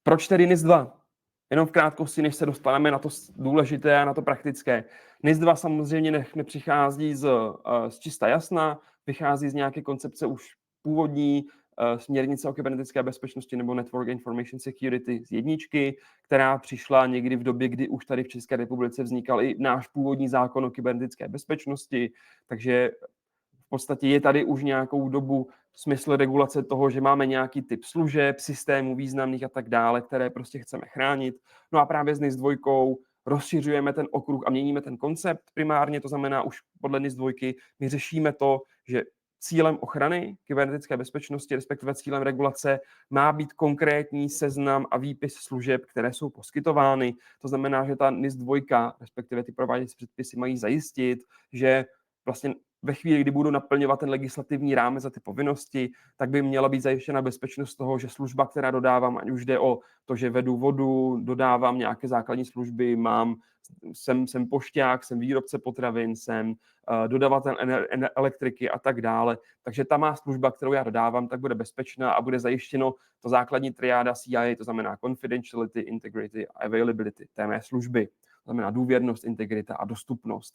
Proč tedy NIS2? Jenom v krátkosti, než se dostaneme na to důležité a na to praktické. NIS2 samozřejmě nepřichází z čista jasna, vychází z nějaké koncepce už původní, směrnice o kybernetické bezpečnosti nebo Network Information Security z jedničky, která přišla někdy v době, kdy už tady v České republice vznikal i náš původní zákon o kybernetické bezpečnosti, takže v podstatě je tady už nějakou dobu smysl regulace toho, že máme nějaký typ služeb, systémů významných a tak dále, které prostě chceme chránit. No a právě s NIS2 rozšiřujeme ten okruh a měníme ten koncept primárně, to znamená už podle NIS2 my řešíme to, že cílem ochrany kybernetické bezpečnosti, respektive cílem regulace, má být konkrétní seznam a výpis služeb, které jsou poskytovány. To znamená, že ta NIS2, respektive ty prováděcí předpisy mají zajistit, že vlastně ve chvíli, kdy budu naplňovat ten legislativní rámec za ty povinnosti, tak by měla být zajištěna bezpečnost toho, že služba, která dodávám, ať už jde o to, že vedu vodu, dodávám nějaké základní služby, jsem pošťák, jsem výrobce potravin, jsem dodavatel elektriky a tak dále. Takže ta má služba, kterou já dodávám, tak bude bezpečná a bude zajištěno to základní triáda CIA, to znamená confidentiality, integrity a availability té mé služby. To znamená důvěrnost, integrita a dostupnost.